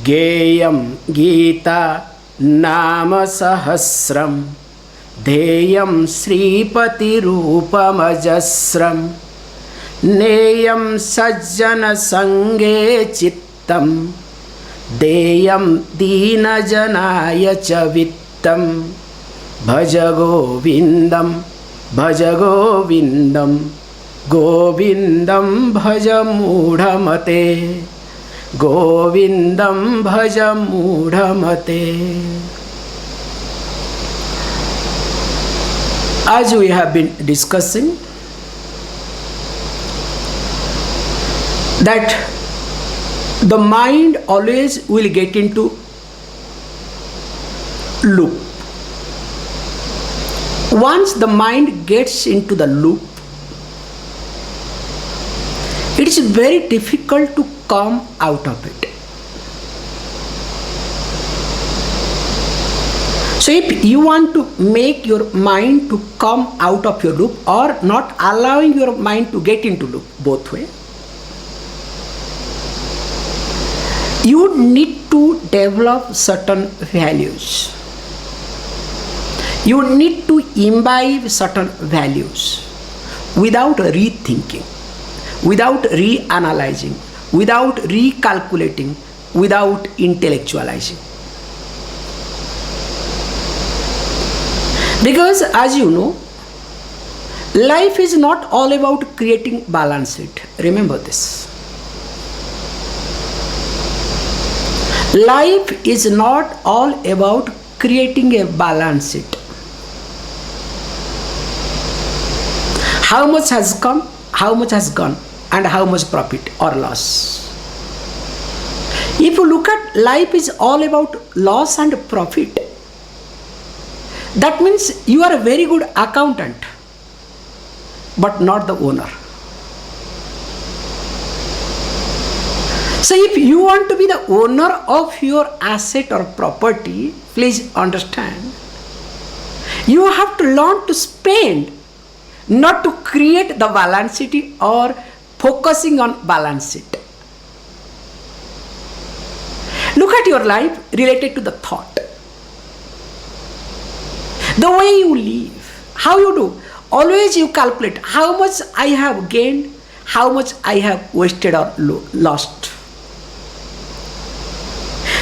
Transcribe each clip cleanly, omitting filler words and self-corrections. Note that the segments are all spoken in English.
gēyaṃ gītā-nāmasahasraṃ dēyaṃ śrīpati-rūpamajasram nēyaṃ sajjana-saṅgē chittaṃ dēyaṃ dīnajanāya ca vittam Bhaja Govindam Bhaja Govindam Govindam Bhaja Mudhamate Govindam Bhaja Mudhamate. As we have been discussing that the mind always will get into loop. Once the mind gets into the loop, it is very difficult to come out of it. So if you want to make your mind to come out of your loop or not allowing your mind to get into loop, both way, you need to develop certain values. You need to imbibe certain values without rethinking, without reanalyzing, without recalculating, without intellectualizing. Because as you know, life is not all about creating balance it. Remember this. Life is not all about creating a balance it. How much has come, how much has gone, and how much profit or loss. If you look at life is all about loss and profit, that means you are a very good accountant, but not the owner. So if you want to be the owner of your asset or property, please understand, you have to learn to spend, not to create the balance sheet or focusing on balance sheet. Look at your life related to the thought. The way you live, how you do, always you calculate how much I have gained, how much I have wasted or lost.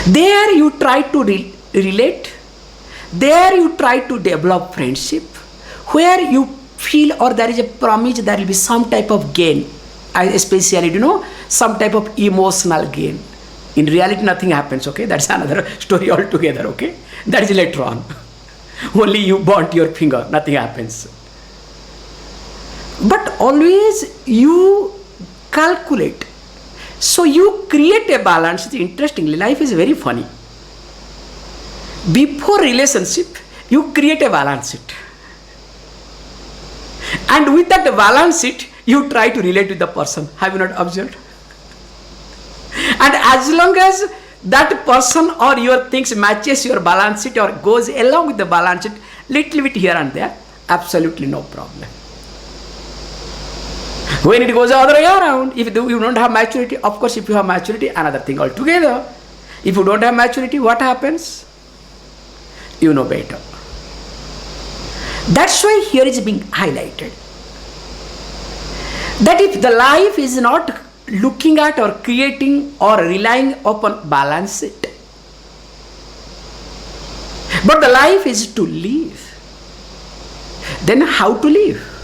There you try to relate, there you try to develop friendship, where you feel or there is a promise there will be some type of gain, especially some type of emotional gain. In reality nothing happens, okay, that's another story altogether, okay, that is later on. Only you burnt your finger, nothing happens. But always you calculate. So you create a balance. Interestingly, life is very funny. Before relationship, you create a balance sheet. And with that balance sheet, you try to relate with the person. Have you not observed? And as long as that person or your things matches your balance sheet or goes along with the balance sheet, little bit here and there, absolutely no problem. When it goes the other way around, if you don't have maturity, of course if you have maturity, another thing altogether. If you don't have maturity, what happens? You know better. That's why here is being highlighted. That if the life is not looking at or creating or relying upon balance sheet, but the life is to live, then how to live?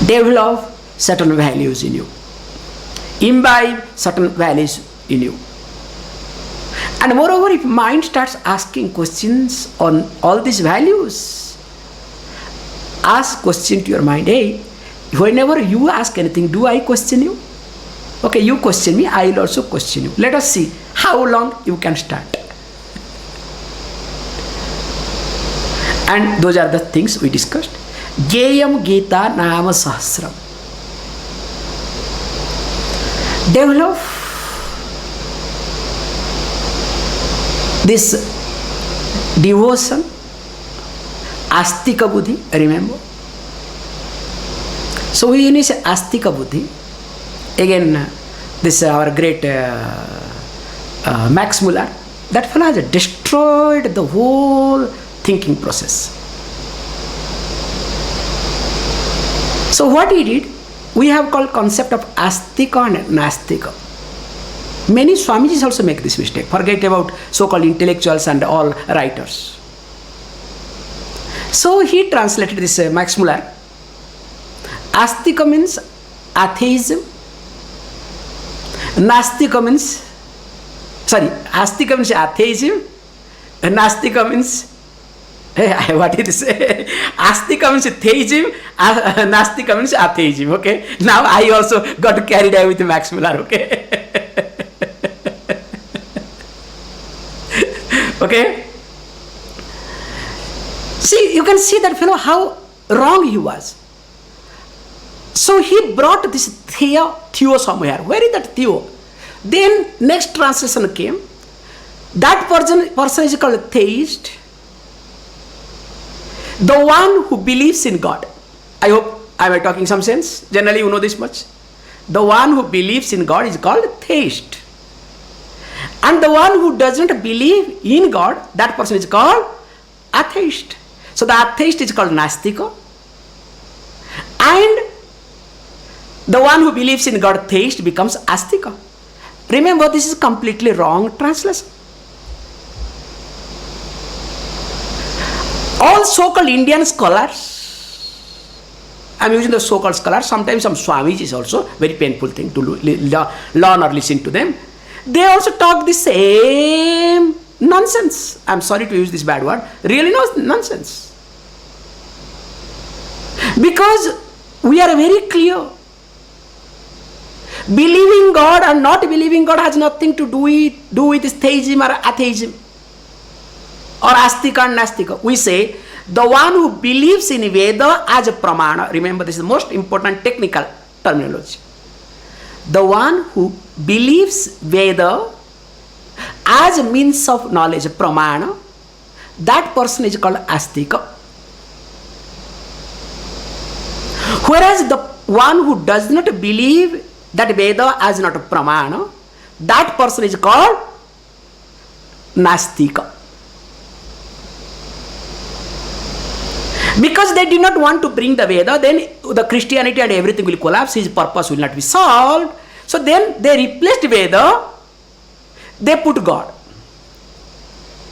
Develop certain values in you, imbibe certain values in you. And moreover, if mind starts asking questions on all these values, ask question to your mind, hey, whenever you ask anything, do I question you? Okay, you question me, I will also question you. Let us see how long you can stand. And those are the things we discussed. gēyaṃ gītā-nāmasahasraṃ. Develop this devotion, astika buddhi, remember. So when you say astika buddhi, again This our great Max Muller, that fellow has destroyed the whole thinking process. So what he did, we have called concept of astika and nastika. Many Swamijis also make this mistake. Forget about so-called intellectuals and all writers. So he translated this Max Muller. Astika means atheism. Nastika means, astika means atheism. Nastika means, what did he say? Astika means theism. Nastika means atheism. Okay. Now I also got carried away with Max Muller. Okay. Okay. See, you can see that fellow how wrong he was. So he brought this theo somewhere. Where is that theo? Then next translation came. That person is called theist. The one who believes in God. I hope I am talking some sense. Generally you know this much. The one who believes in God is called theist. And the one who doesn't believe in God, that person is called atheist. So the atheist is called nastika. And the one who believes in God, theist, becomes astika. Remember, this is completely wrong translation. All so-called Indian scholars, I am using the so-called scholars, sometimes some Swamijis is also very painful thing to learn or listen to them. They also talk the same nonsense. I am sorry to use this bad word. Really nonsense. Because we are very clear. Believing God and not believing God has nothing to do with this theism or atheism or astika and nastika. We say the one who believes in Veda as a pramana. Remember, this is the most important technical terminology. The one who believes Veda as a means of knowledge, pramana, that person is called astika. Whereas the one who does not believe that Veda as not a pramana, that person is called nastika. Because they did not want to bring the Veda, then the Christianity and everything will collapse, his purpose will not be solved. So then they replaced Veda, they put God.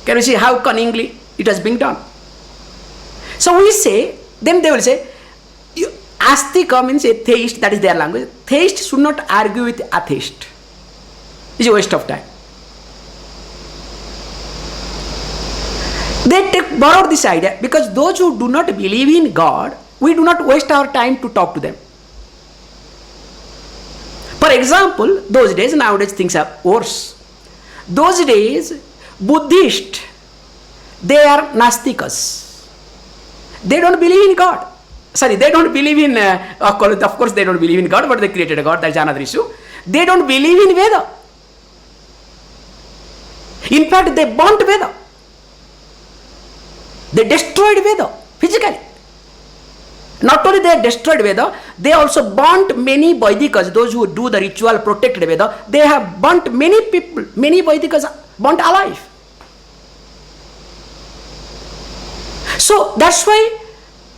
Can you see how cunningly it has been done? So we say, then they will say, astika means a theist, that is their language. Theist should not argue with atheist. It's a waste of time. They borrowed this idea because those who do not believe in God, we do not waste our time to talk to them. For example, those days, nowadays things are worse. Those days, Buddhists, they are nastikas. They don't believe in God. Sorry, they don't believe in, of course they don't believe in God, but they created a God, that is another issue. They don't believe in Veda. In fact, they burnt Veda. They destroyed Veda physically. Not only they destroyed Veda, they also burnt many Vaidikas, those who do the ritual, protect Veda. They have burnt many people, many Vaidikas burnt alive. So that's why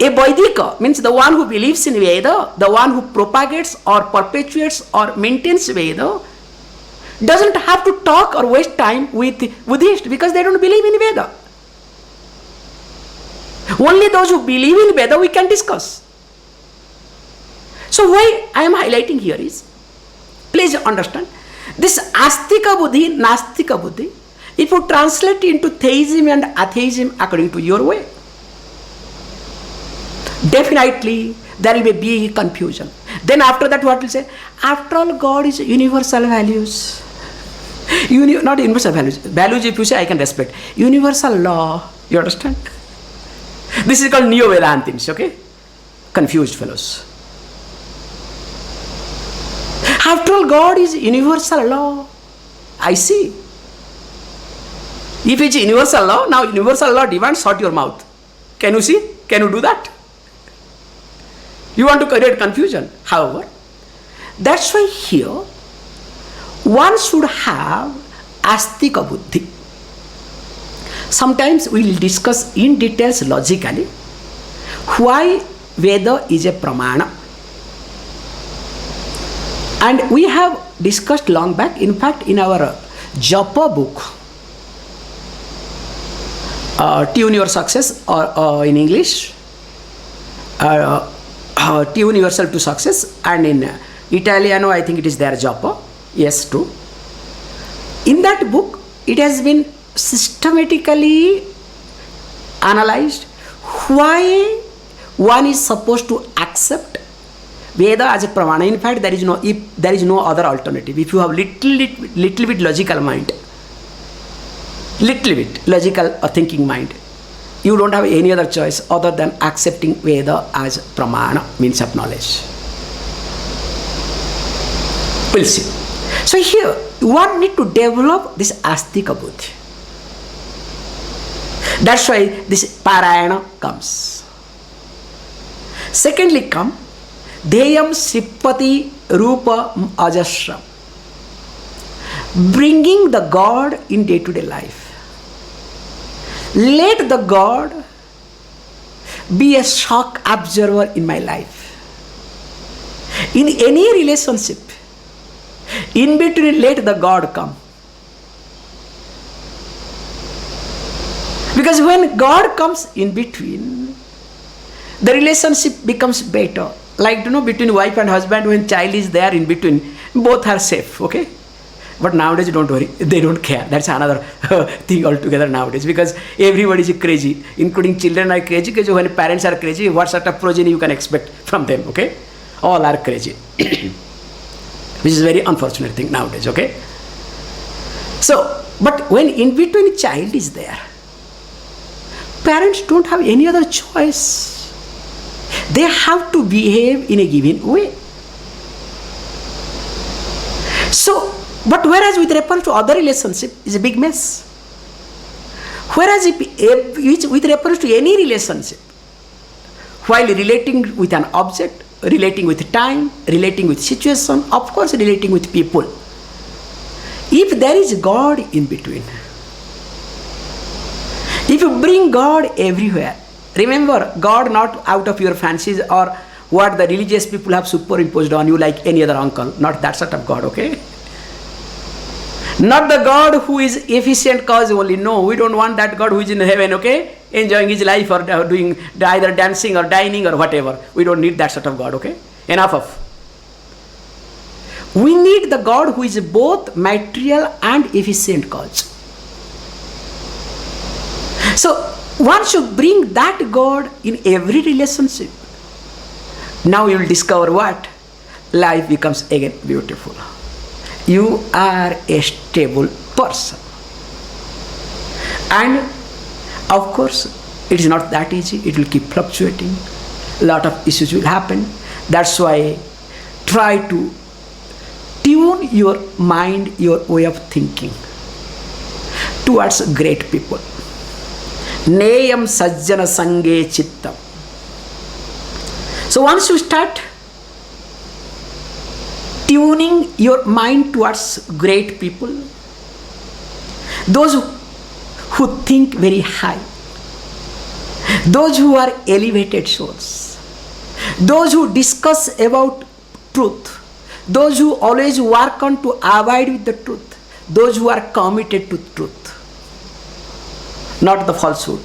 a Vaidika means the one who believes in Veda, the one who propagates or perpetuates or maintains Veda, doesn't have to talk or waste time with Buddhists because they don't believe in Veda. Only those who believe in Veda we can discuss. So why I am highlighting here is, please understand, this astika buddhi, nastika buddhi, if you translate into theism and atheism according to your way, definitely there will be a big confusion. Then after that what will say? After all, God is universal values. Not universal values. Values if you say I can respect. Universal law. You understand? This is called Neo-Vedantins, okay? Confused fellows. After all, God is universal law. I see. If it's universal law, now universal law demands shut your mouth. Can you see? Can you do that? You want to create confusion. However, that's why here one should have astika buddhi. Sometimes we will discuss in details logically why Veda is a pramana. And we have discussed long back, in fact, in our Japa book, Tune Your Success, or in English, Tune Yourself to Success, and in Italiano, I think it is there, Japa, yes, true. In that book, it has been systematically analyzed why one is supposed to accept Veda as a pramana. In fact, there is no other alternative. If you have little bit logical mind, little bit logical or thinking mind, you don't have any other choice other than accepting Veda as pramana, means of knowledge. We'll see. So here, one need to develop this astika buddhi. That's why this parayana comes. Secondly come dēyaṃ śrīpati-rūpamajasram, bringing the God in day-to-day life. Let the God be a shock observer in my life. In any relationship, in between, let the God come. Because when God comes in between, the relationship becomes better. Like, between wife and husband, when child is there in between, both are safe, okay? But nowadays, don't worry, they don't care. That's another thing altogether nowadays, because everybody is crazy, including children are crazy, because when parents are crazy, what sort of progeny you can expect from them, okay? All are crazy. Which is a very unfortunate thing nowadays, okay? So, but when in between child is there, parents don't have any other choice. They have to behave in a given way. So, but whereas with reference to other relationship is a big mess. Whereas if with reference to any relationship, while relating with an object, relating with time, relating with situation, of course relating with people, if there is God in between, if you bring God everywhere, remember, God not out of your fancies or what the religious people have superimposed on you like any other uncle. Not that sort of God, okay? Not the God who is efficient cause only. No, we don't want that God who is in heaven, okay? Enjoying his life or doing either dancing or dining or whatever. We don't need that sort of God, okay? Enough of. We need the God who is both material and efficient cause. So, one should bring that God in every relationship. Now you will discover what? Life becomes again beautiful. You are a stable person. And of course, it is not that easy. It will keep fluctuating. A lot of issues will happen. That's why try to tune your mind, your way of thinking towards great people. nēyaṃ sajjana-saṅgē chittaṃ. So once you start tuning your mind towards great people, those who think very high, those who are elevated souls, those who discuss about truth, those who always work on to abide with the truth, those who are committed to truth, not the falsehood.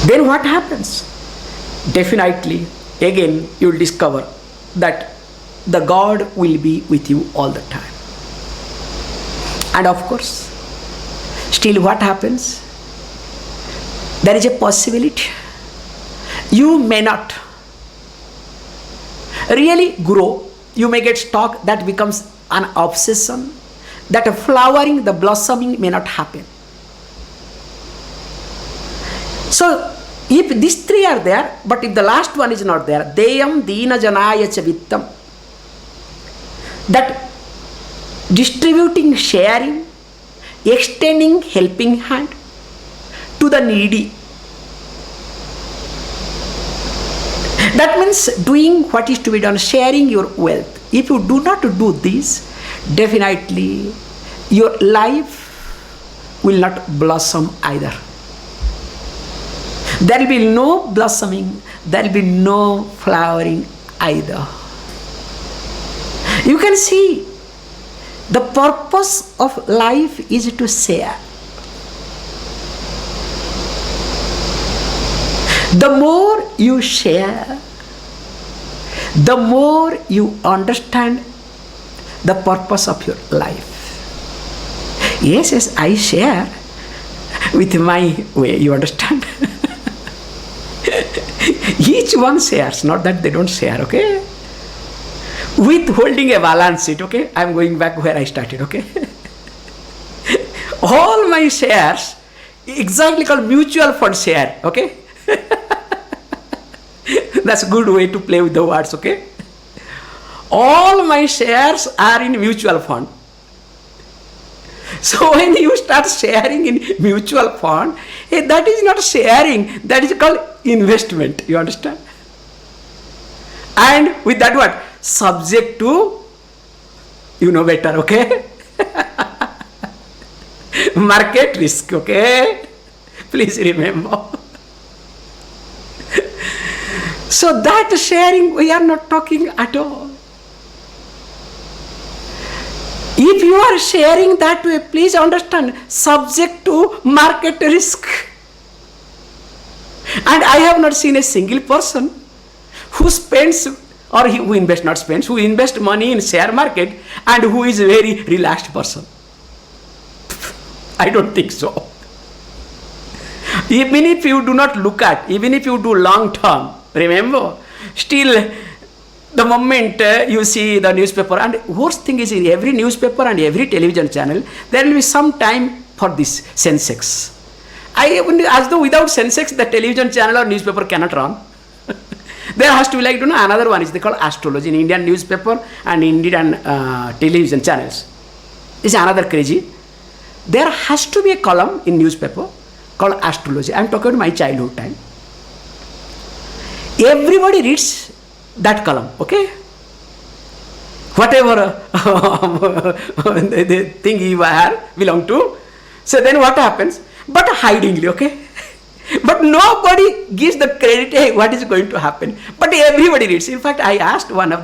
Then what happens? Definitely, again, you will discover that the God will be with you all the time. And of course, still what happens? There is a possibility you may not really grow. You may get stuck. That becomes an obsession. That flowering, the blossoming may not happen. So, if these three are there, but if the last one is not there, dēyaṃ, dīnajanāya, vittam, that distributing, sharing, extending helping hand to the needy. That means doing what is to be done, sharing your wealth. If you do not do this, definitely your life will not blossom either. There will be no blossoming, there will be no flowering either. You can see the purpose of life is to share. The more you share, the more you understand the purpose of your life. Yes, I share with my way, you understand? Each one shares, not that they don't share, okay? With holding a balance sheet, okay? I'm going back where I started, okay? All my shares, exactly called mutual fund share, okay? That's a good way to play with the words, okay? All my shares are in mutual fund. So when you start sharing in mutual fund, that is not sharing, that is called investment, you understand? And with that what? Subject to, you know better, okay? Market risk, okay? Please remember. So that sharing we are not talking at all. If you are sharing that way, please understand, subject to market risk. And I have not seen a single person who spends, or who invests, not spends, who invests money in share market and who is a very relaxed person. I don't think so. Even if you do not look at, even if you do long term, remember, still the moment you see the newspaper, and worst thing is in every newspaper and every television channel, there will be some time for this Sensex. As though without Sensex, the television channel or newspaper cannot run. There has to be like, another one is they call astrology in Indian newspaper and Indian television channels. It's another crazy. There has to be a column in newspaper called astrology. I am talking about my childhood time. Everybody reads that column, okay? Whatever the thing you are belong to. So then what happens? But hidingly, okay? But nobody gives the credit, hey, what is going to happen? But everybody reads. In fact, I asked one of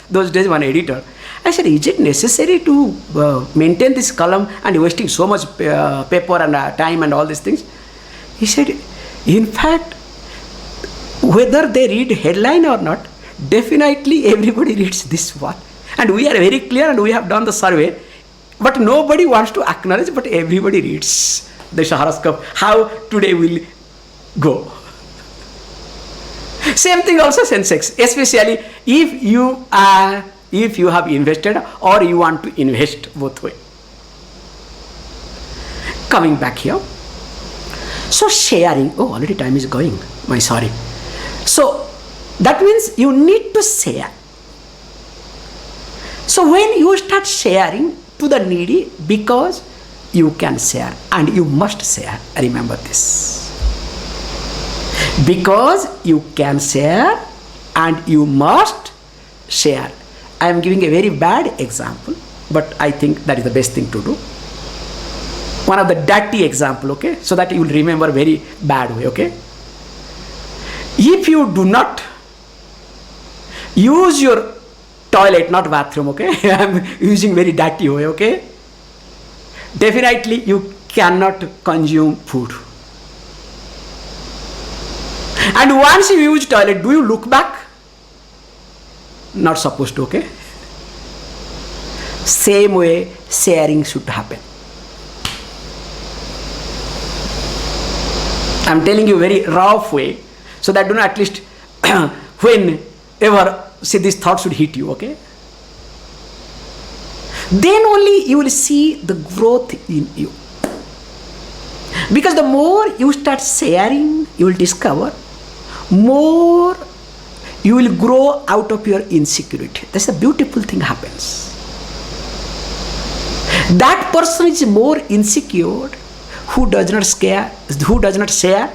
those days, one editor, I said, is it necessary to maintain this column and wasting so much paper and time and all these things? He said, in fact, whether they read headline or not, definitely everybody reads this one. And we are very clear and we have done the survey, but nobody wants to acknowledge, but everybody reads the horoscope, how today will go. Same thing also Sensex, especially if you have invested or you want to invest, both way. Coming back here. So sharing, oh already time is going, my sorry. So that means you need to share. So when you start sharing to the needy, because you can share and you must share, remember this. Because you can share and you must share. I am giving a very bad example, but I think that is the best thing to do. One of the dirty example, okay, so that you will remember very bad way, okay. If you do not use your toilet, not bathroom, okay, I am using very dirty way, okay, definitely you cannot consume food. And once you use toilet, do you look back? Not supposed to, okay. Same way sharing should happen. I am telling you very rough way, so that at least whenever see these thoughts should hit you, okay. Then only you will see the growth in you. Because the more you start sharing, you will discover more you will grow out of your insecurity. That's a beautiful thing happens. That person is more insecure who does not share,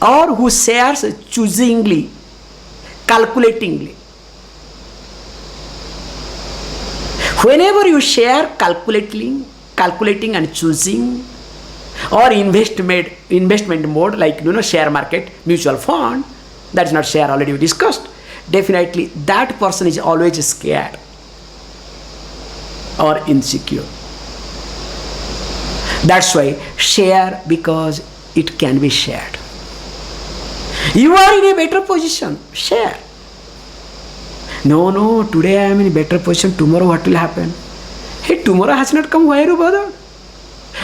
or who shares choosingly, calculatingly. Whenever you share calculating and choosing, or investment mode, like share market, mutual fund, that's not share, already we discussed, definitely that person is always scared or insecure. That's why share, because it can be shared. You are in a better position, share. No, today I am in a better position, tomorrow what will happen? Hey, tomorrow has not come, why are you bothered?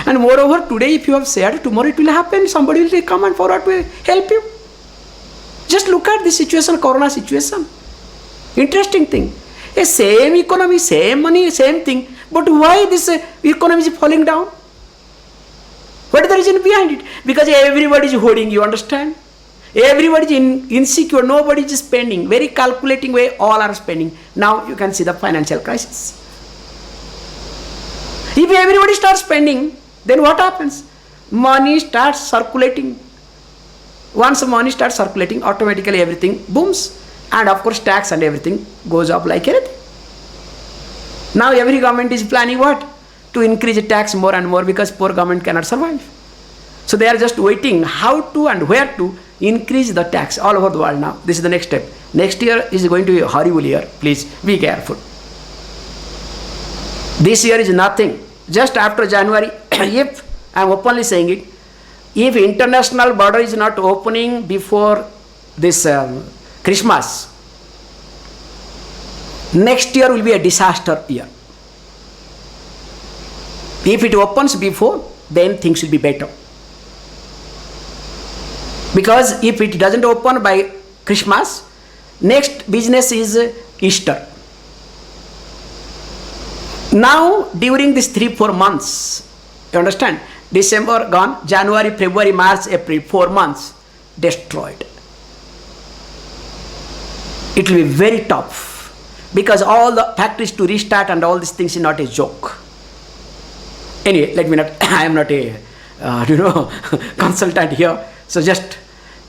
And moreover, today if you have shared, tomorrow it will happen, somebody will come and forward to help you. Just look at this situation, corona situation. Interesting thing. A same economy, same money, same thing, but why this economy is falling down? What is the reason behind it? Because everybody is hoarding, you understand? Everybody is insecure, nobody is spending. Very calculating way, all are spending. Now you can see the financial crisis. If everybody starts spending, then what happens? Money starts circulating. Once money starts circulating, automatically everything booms. And of course tax and everything goes up like anything. Now every government is planning what? To increase the tax more and more, because poor government cannot survive. So they are just waiting how to and where to increase the tax all over the world now. This is the next step. Next year is going to be a horrible year. Please be careful. This year is nothing. Just after January, if I am openly saying it, if international border is not opening before this Christmas, next year will be a disaster year. If it opens before, then things will be better. Because if it doesn't open by Christmas, next business is Easter. Now during these 3-4 months, you understand, December gone, January, February, March, April, 4 months destroyed. It will be very tough, because all the factories to restart and all these things is not a joke. Anyway, let me not, I am not a consultant here, so just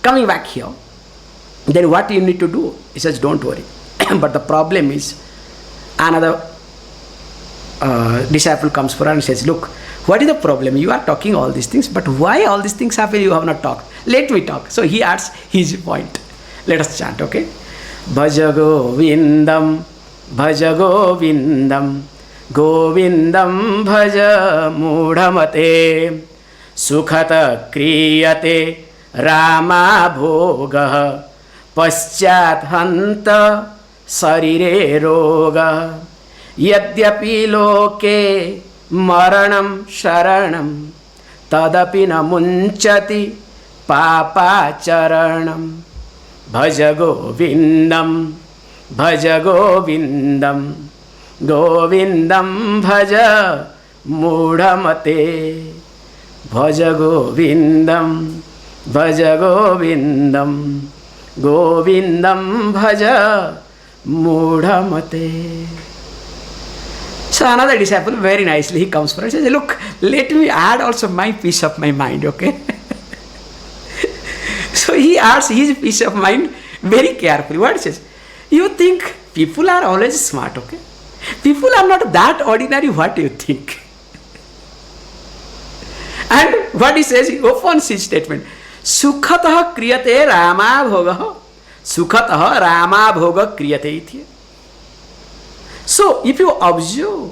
coming back here, then what you need to do? He says, don't worry. But the problem is, another disciple comes forward and says, look, what is the problem? You are talking all these things, but why all these things happen? You have not talked. Let me talk. So he adds his point. Let us chant, okay? Bhaja Govindam, Bhaja Govindam, Govindam Bhaja Mudhamate, Sukhata Kriyate Rama Bhoga, Paschat Hanta Sarire Roga, Yadyapi Loke Maranam Sharanam, Tadapi na Munchati Papa Charanam. Bhaja Govindam, Bhaja Govindam, Govindam Bhaja Mudhamate. Bhaja Govindam, Bhaja Govindam, Govindam Bhaja Mudhamate. So another disciple, very nicely, he comes forward and says, look, let me add also my peace of my mind, okay? So he adds his peace of mind very carefully. What he says? You think people are always smart, okay? People are not that ordinary, what do you think? And what he says, he opens his statement. Sukhatah kriyate Rama bhoga. Sukhatah Rama bhoga kriyate iti. So if you observe,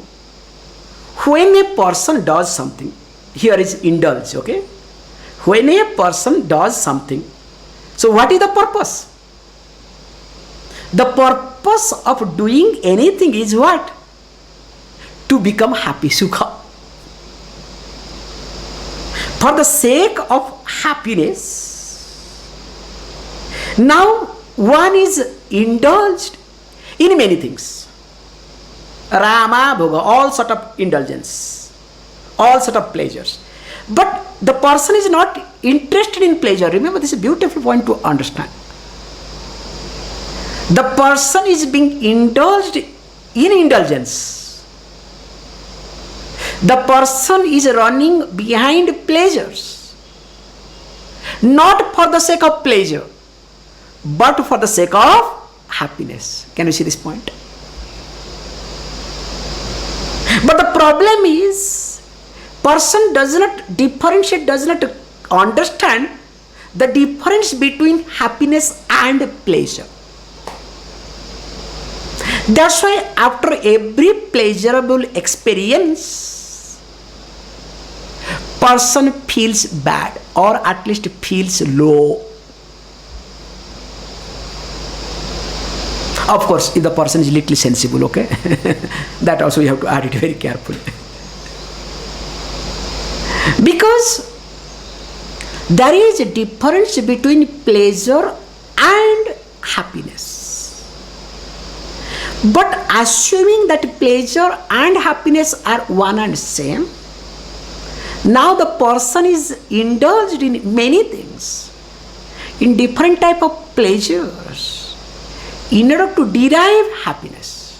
when a person does something, here is indulge, okay? When a person does something, so what is the purpose? The purpose of doing anything is what? To become happy, sukha. For the sake of happiness. Now one is indulged in many things. Rama bhoga, all sort of indulgence, all sort of pleasures. But the person is not interested in pleasure. Remember, this is a beautiful point to understand. The person is being indulged in indulgence. The person is running behind pleasures. Not for the sake of pleasure, but for the sake of happiness. Can you see this point? But the problem is, person does not differentiate, does not understand the difference between happiness and pleasure. That's why after every pleasurable experience, person feels bad or at least feels low. Of course, if the person is little sensible, okay, that also you have to add it very carefully. Because there is a difference between pleasure and happiness. But assuming that pleasure and happiness are one and same, now the person is indulged in many things, in different type of pleasures, in order to derive happiness.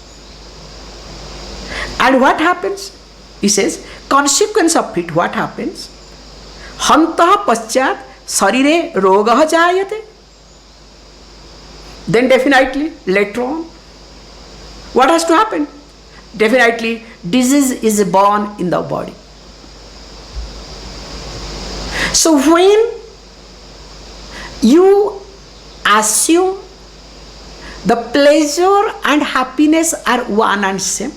And what happens? He says, consequence of it, what happens? Hantah paschat sarire rogah jayate. Then definitely later on, what has to happen? Definitely disease is born in the body. So when you assume the pleasure and happiness are one and same,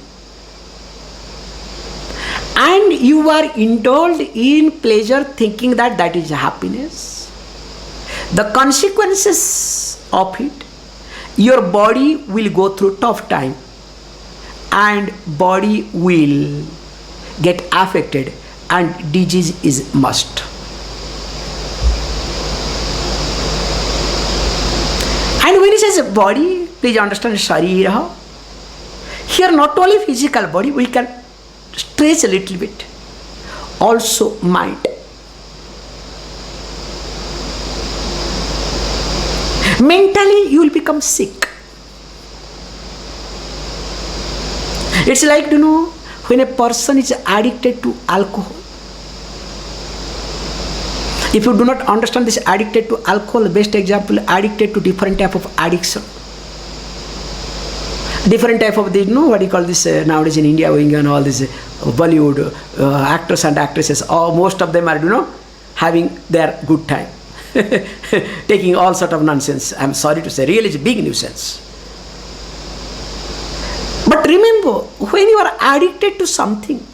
and you are indulged in pleasure thinking that that is happiness, the consequences of it, your body will go through tough time and body will get affected and disease is must. And when he says body, please understand sharira. Here not only physical body, we can stretch a little bit, also mind. Mentally you will become sick. It's like, when a person is addicted to alcohol. If you do not understand this addicted to alcohol, best example, addicted to different type of addiction. Different type of this, what do you call this nowadays in India going on, all this Bollywood actors and actresses, most of them are, having their good time. Taking all sort of nonsense. I'm sorry to say, really it's a big nuisance. But remember, when you are addicted to something,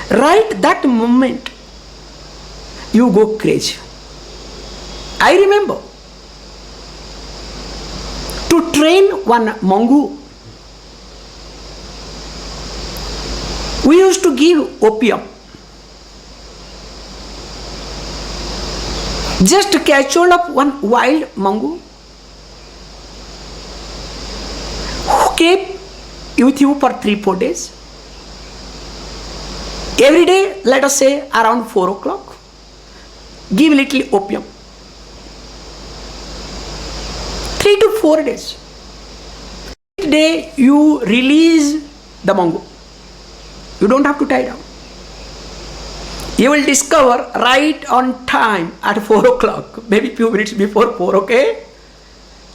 right that moment, you go crazy. I remember, to train one mongoose, we used to give opium. Just catch hold of one wild mongoose who kept with you for 3-4 days. Every day, let us say around 4 o'clock, give little opium. 3 to 4 days. Each day you release the mongoose. You don't have to tie down. You will discover right on time at 4 o'clock, maybe few minutes before 4, okay?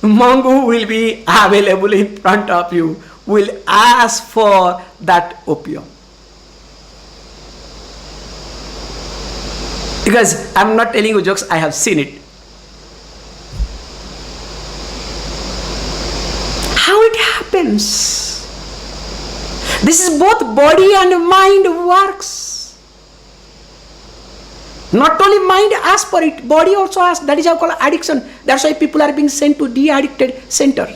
Mongoose will be available in front of you, will ask for that opium. Because I'm not telling you jokes, I have seen it. How it happens? This is both body and mind works. Not only mind asks for it, body also asks. That is how called addiction. That's why people are being sent to de-addicted center.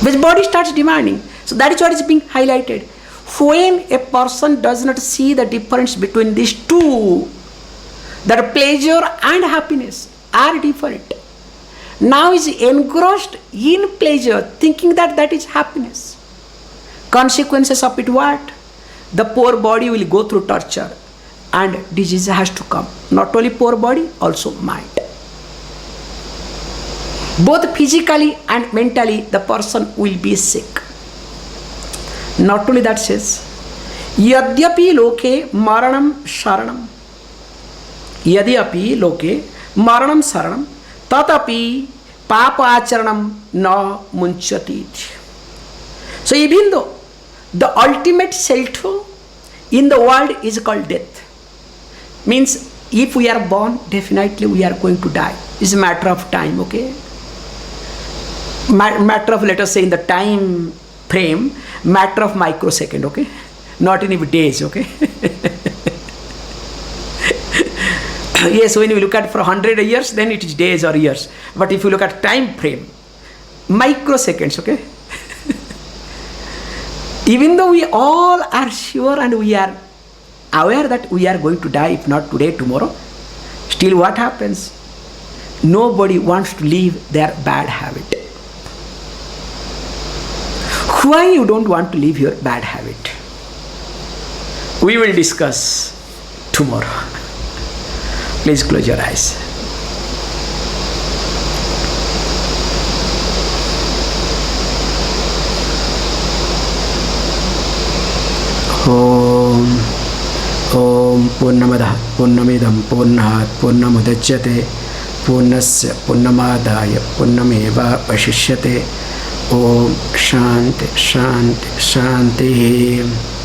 Which body starts demanding. So that is what is being highlighted. When a person does not see the difference between these two, that pleasure and happiness are different, now is engrossed in pleasure, thinking that that is happiness. Consequences of it what? The poor body will go through torture and disease has to come. Not only poor body, also mind. Both physically and mentally, the person will be sick. Not only that says, Yadyapi loke maranam sharanam. Yadyapi loke maranam sharanam. Tatapi papa acharanam na munchati. So even though the ultimate shelter in the world is called death, means if we are born, definitely we are going to die. It's a matter of time, okay? Matter of, let us say, in the time frame, matter of microsecond, okay? Not in even days, okay? Yes, when you look at for 100 years, then it is days or years. But if you look at time frame, microseconds, okay? Even though we all are sure and we are aware that we are going to die, if not today, tomorrow, still what happens? Nobody wants to leave their bad habit. Why you don't want to leave your bad habit? We will discuss tomorrow. Please close your eyes. Om Purnamadah Purnamidam Purnat Purnamudachyate Purnasya Purnamadaya Purnameva Vashishyate. Om Shanti Shanti Shanti.